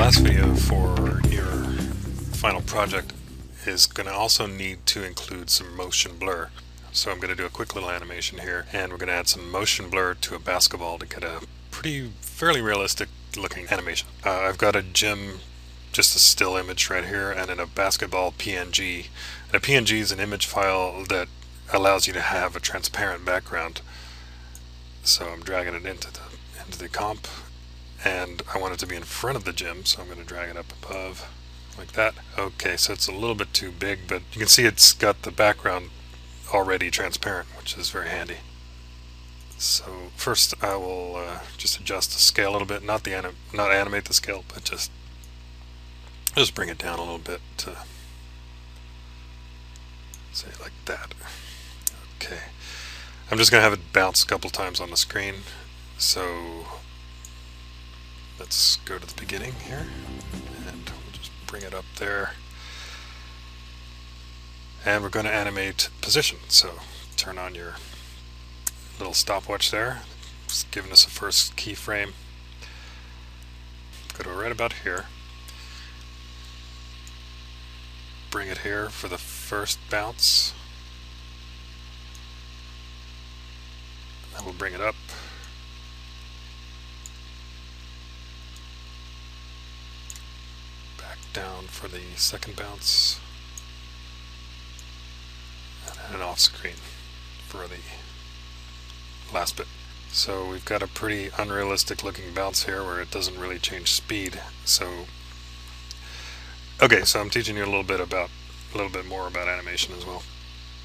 last video for your final project is going to also need to include some motion blur. So I'm going to do a quick little animation here, and we're going to add some motion blur to a basketball to get a fairly realistic looking animation. I've got a gym, just a still image right here, and then a basketball PNG. And a PNG is an image file that allows you to have a transparent background. So I'm dragging it into the comp, and I want it to be in front of the gym, so I'm going to drag it up above like that. Okay, so it's a little bit too big, but you can see it's got the background already transparent, which is very handy. So first I will just adjust the scale a little bit, not animate the scale, but just bring it down a little bit to say like that. Okay, I'm just going to have it bounce a couple times on the screen. So let's go to the beginning here, and we'll just bring it up there. And we're going to animate position, so turn on your little stopwatch there. It's giving us a first keyframe. Go to right about here. Bring it here for the first bounce. Then we'll bring it up. Back down for the second bounce. And off screen for the last bit. So we've got a pretty unrealistic looking bounce here where it doesn't really change speed. So okay, so I'm teaching you a little bit more about animation as well.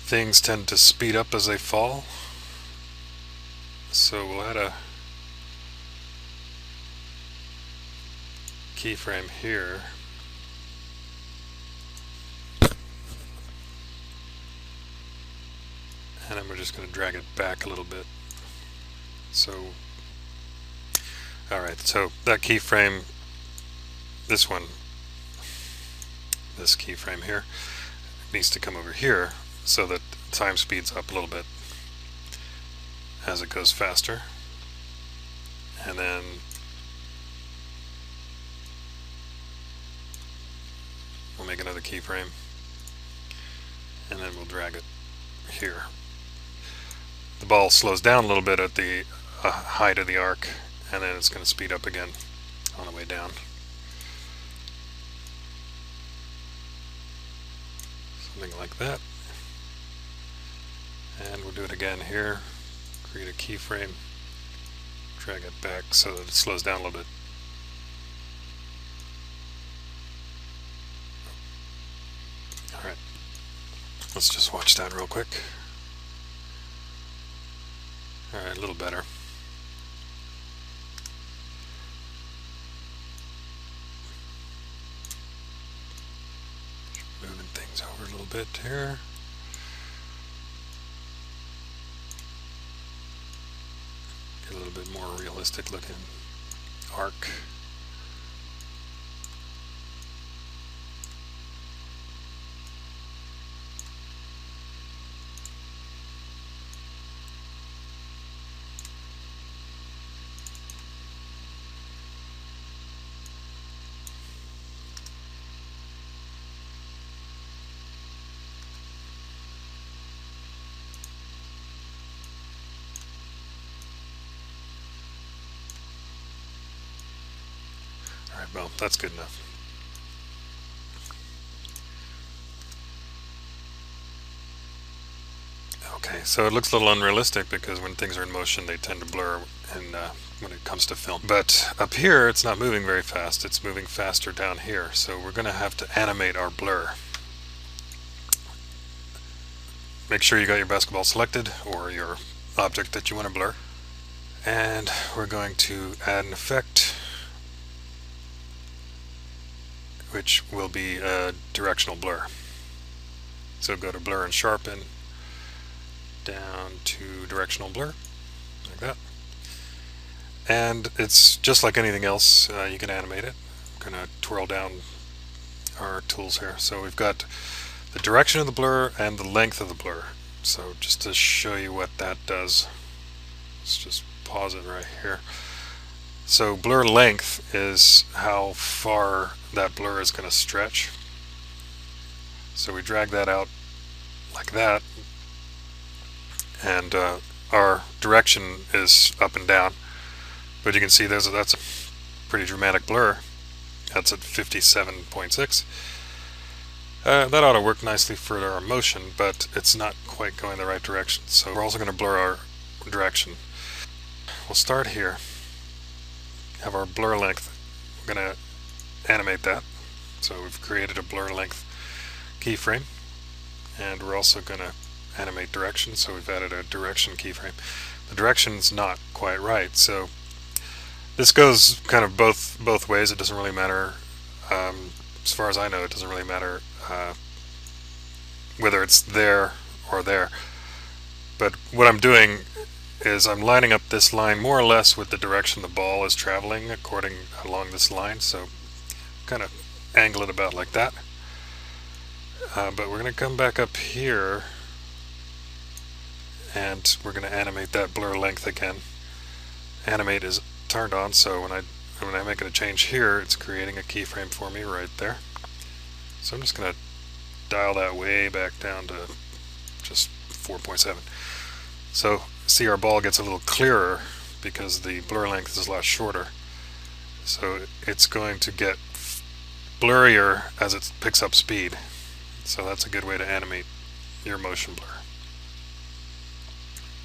Things tend to speed up as they fall. So we'll add a keyframe here. And then we're just going to drag it back a little bit. So, alright, so that keyframe, this keyframe here, needs to come over here so that time speeds up a little bit as it goes faster. And then we'll make another keyframe, and then we'll drag it here. The ball slows down a little bit at the height of the arc, and then it's going to speed up again on the way down. Something like that. And we'll do it again here. Create a keyframe, drag it back so that it slows down a little bit. Alright, let's just watch that real quick. Alright, a little better. Moving things over a little bit here. Get a little bit more realistic looking arc. Alright, well, that's good enough. Okay, so it looks a little unrealistic because when things are in motion they tend to blur when it comes to film. But up here it's not moving very fast, it's moving faster down here, so we're going to have to animate our blur. Make sure you got your basketball selected or your object that you want to blur. And we're going to add an effect, which will be a directional blur. So go to blur and sharpen, down to directional blur, like that. And it's just like anything else, you can animate it. I'm going to twirl down our tools here. So we've got the direction of the blur and the length of the blur. So just to show you what that does, let's just pause it right here. So blur length is how far that blur is going to stretch. So we drag that out like that, and our direction is up and down. But you can see that's a pretty dramatic blur. That's at 57.6. That ought to work nicely for our motion, but it's not quite going the right direction. So we're also going to blur our direction. We'll start here, have our blur length. We're going to animate that. So we've created a blur length keyframe, and we're also going to animate direction. So we've added a direction keyframe. The direction's not quite right, so this goes kind of both ways. It doesn't really matter. As far as I know, it doesn't really matter whether it's there or there. But what I'm doing is I'm lining up this line more or less with the direction the ball is traveling along this line. So kind of angle it about like that. But we're going to come back up here, and we're going to animate that blur length again. Animate is turned on, so when I'm making a change here, it's creating a keyframe for me right there. So I'm just going to dial that way back down to just 4.7. So see, our ball gets a little clearer because the blur length is a lot shorter. So it's going to get blurrier as it picks up speed. So that's a good way to animate your motion blur.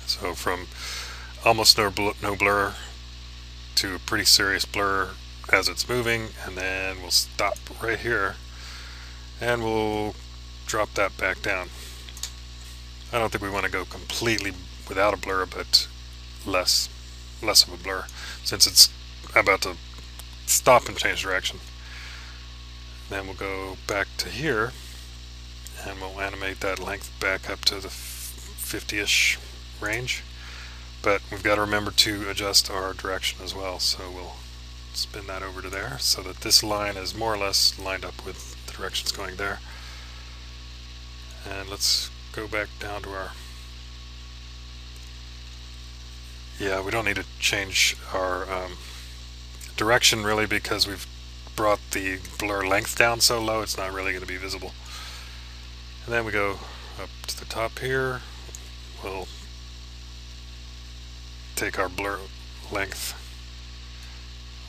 So from almost no blur to a pretty serious blur as it's moving, and then we'll stop right here and we'll drop that back down. I don't think we want to go completely without a blur, but less of a blur, since it's about to stop and change direction. Then we'll go back to here and we'll animate that length back up to the 50-ish range. But we've got to remember to adjust our direction as well, so we'll spin that over to there so that this line is more or less lined up with the directions going there. And let's go back down to our... Yeah, we don't need to change our direction really, because we've brought the blur length down so low it's not really going to be visible. And then we go up to the top here. We'll take our blur length,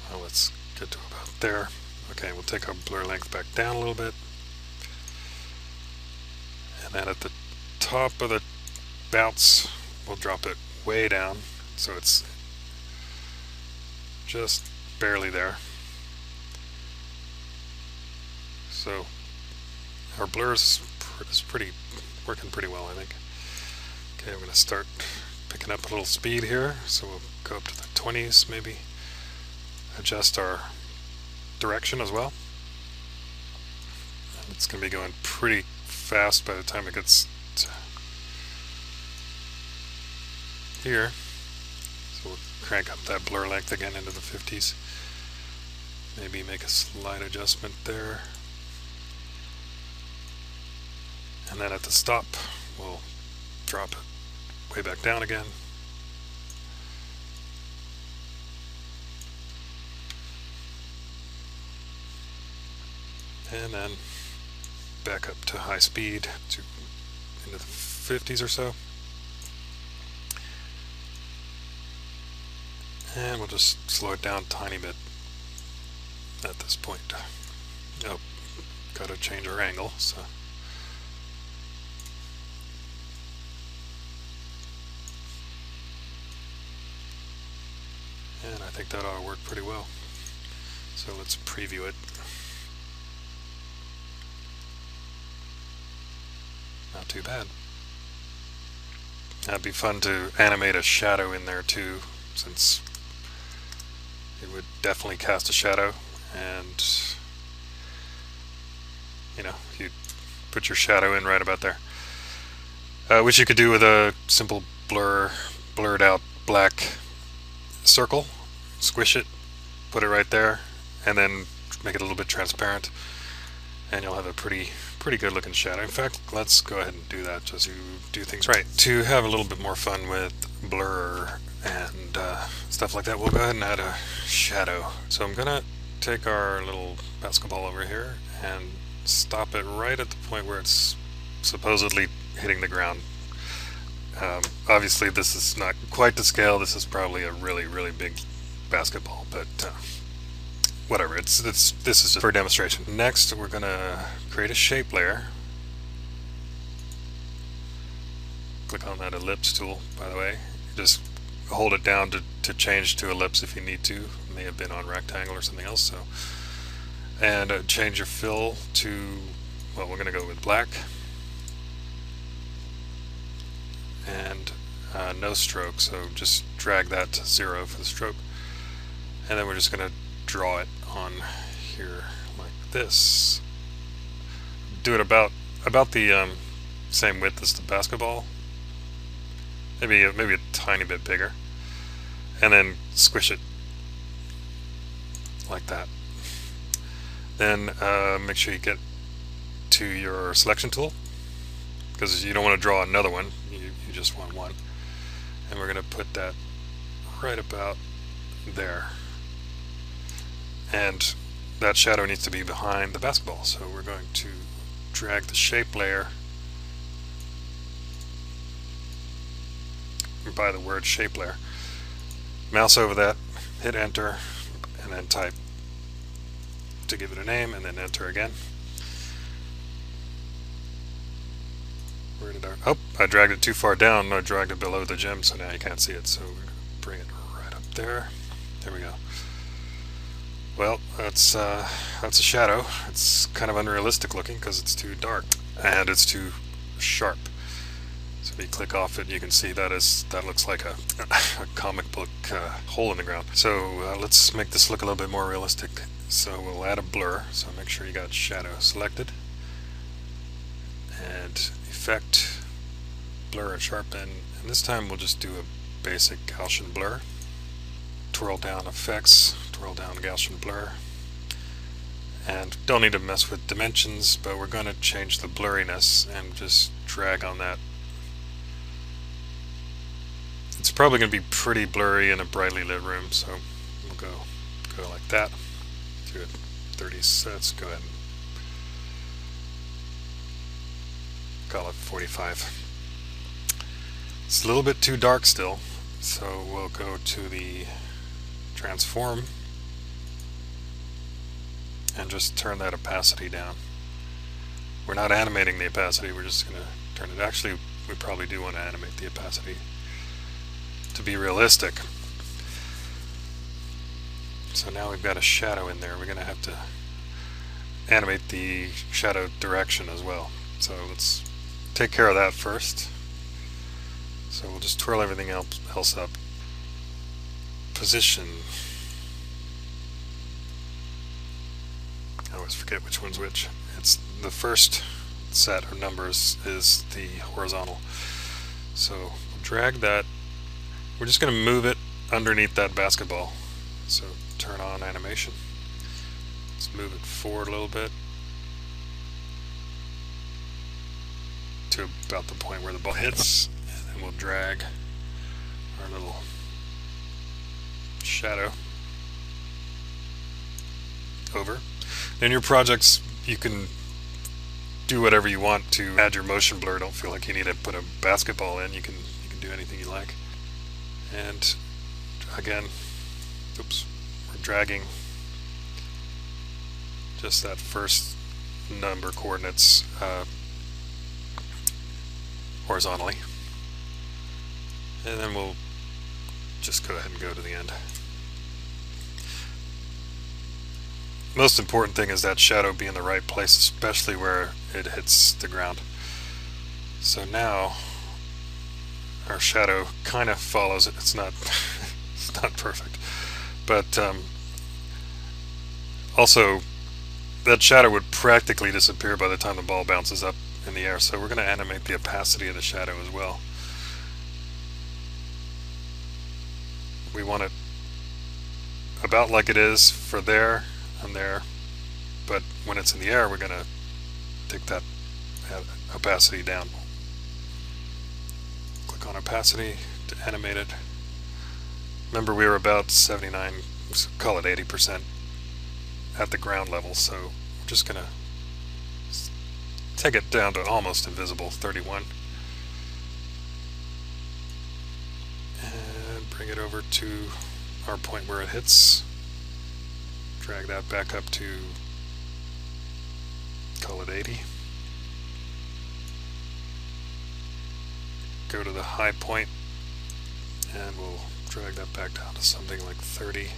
well, let's get to about there. Okay, we'll take our blur length back down a little bit, and then at the top of the bounce we'll drop it way down so it's just barely there. So our blur is working pretty well, I think. Okay, I'm going to start picking up a little speed here, so we'll go up to the 20s maybe. Adjust our direction as well. And it's going to be going pretty fast by the time it gets to here. So we'll crank up that blur length again into the 50s. Maybe make a slight adjustment there. And then at the stop, we'll drop it way back down again. And then back up to high speed into the 50s or so. And we'll just slow it down a tiny bit at this point. Oh, got to change our angle, so. And I think that ought to work pretty well. So let's preview it. Not too bad. That'd be fun to animate a shadow in there too, since it would definitely cast a shadow, and you know, you'd put your shadow in right about there. Which you could do with a simple blurred out black circle. Squish it, put it right there, and then make it a little bit transparent, and you'll have a pretty good looking shadow. In fact, let's go ahead and do that just to do things right. To have a little bit more fun with blur and stuff like that. We'll go ahead and add a shadow. So I'm gonna take our little basketball over here and stop it right at the point where it's supposedly hitting the ground. Obviously this is not quite to scale. This is probably a really big basketball, but whatever. This is just for demonstration. Next, we're gonna create a shape layer. Click on that ellipse tool, by the way. Just hold it down to change to ellipse if you need to. It may have been on rectangle or something else. So, and change your fill to, well, we're gonna go with black. And no stroke, so just drag that to 0 for the stroke, and then we're just going to draw it on here like this. Do it about the same width as the basketball, maybe a tiny bit bigger, and then squish it like that. Then make sure you get to your selection tool, because you don't want to draw another one, you just want one. And we're going to put that right about there. And that shadow needs to be behind the basketball, so we're going to drag the shape layer by the word shape layer. Mouse over that, hit enter, and then type to give it a name, and then enter again. Where did oh, I dragged it too far down. I dragged it below the gem, so now you can't see it. So we're going to bring it right up there. There we go. Well, that's a shadow. It's kind of unrealistic looking because it's too dark and it's too sharp. So if you click off it, you can see that looks like a comic book hole in the ground. So let's make this look a little bit more realistic. So we'll add a blur. So make sure you got shadow selected. And effect, blur and sharpen, and this time we'll just do a basic Gaussian blur. Twirl down effects, twirl down Gaussian blur, and don't need to mess with dimensions, but we're going to change the blurriness and just drag on that. It's probably going to be pretty blurry in a brightly lit room, so we'll go like that. Do it 30 sets. Go ahead and call it 45. It's a little bit too dark still, so we'll go to the transform and just turn that opacity down. We're not animating the opacity, we're just going to turn it. Actually, we probably do want to animate the opacity to be realistic. So now we've got a shadow in there. We're going to have to animate the shadow direction as well. So let's take care of that first. So we'll just twirl everything else up. Position. I always forget which one's which. It's the first set of numbers is the horizontal. So we'll drag that. We're just going to move it underneath that basketball. So turn on animation. Let's move it forward a little bit to about the point where the ball hits, and then we'll drag our little shadow over. In your projects, you can do whatever you want to add your motion blur. Don't feel like you need to put a basketball in. You can do anything you like. And again, oops, we're dragging just that first number coordinates horizontally, and then we'll just go ahead and go to the end. Most important thing is that shadow be in the right place, especially where it hits the ground. So now our shadow kind of follows it. It's not it's not perfect, but also that shadow would practically disappear by the time the ball bounces up in the air. So we're going to animate the opacity of the shadow as well. We want it about like it is for there and there, but when it's in the air, we're going to take that opacity down. Click on opacity to animate it. Remember, we were about 79, call it 80% at the ground level, so we're just going to take it down to almost invisible, 31. And bring it over to our point where it hits. Drag that back up to, call it 80. Go to the high point, and we'll drag that back down to something like 30.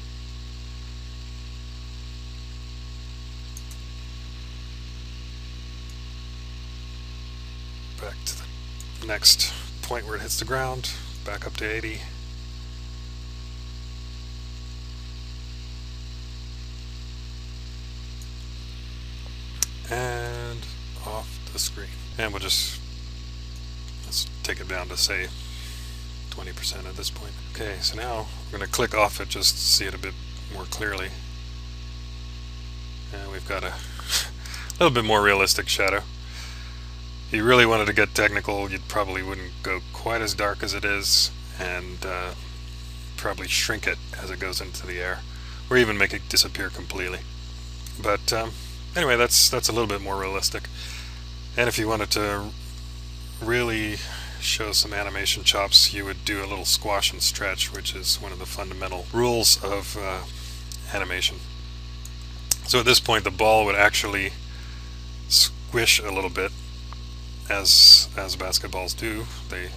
Back to the next point where it hits the ground, back up to 80. And off the screen. And we'll just, let's take it down to say 20% at this point. Okay, so now we're going to click off it just to see it a bit more clearly. And we've got a little bit more realistic shadow. If you really wanted to get technical, you probably wouldn't go quite as dark as it is, and probably shrink it as it goes into the air, or even make it disappear completely. But anyway, that's a little bit more realistic. And if you wanted to really show some animation chops, you would do a little squash and stretch, which is one of the fundamental rules of animation. So at this point, the ball would actually squish a little bit, as basketballs do. They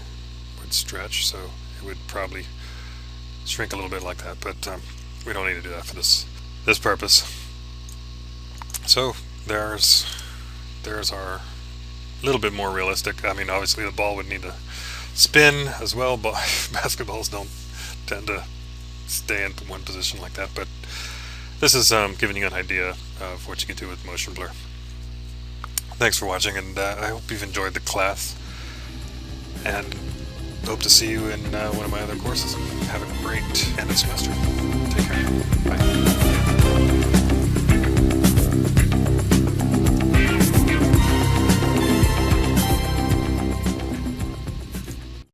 would stretch, so it would probably shrink a little bit like that, but we don't need to do that for this purpose. So there's our little bit more realistic. I mean, obviously the ball would need to spin as well, but basketballs don't tend to stay in one position like that. But this is giving you an idea of what you can do with motion blur. Thanks for watching, and I hope you've enjoyed the class, and hope to see you in one of my other courses. Have a great end of semester. Take care. Bye.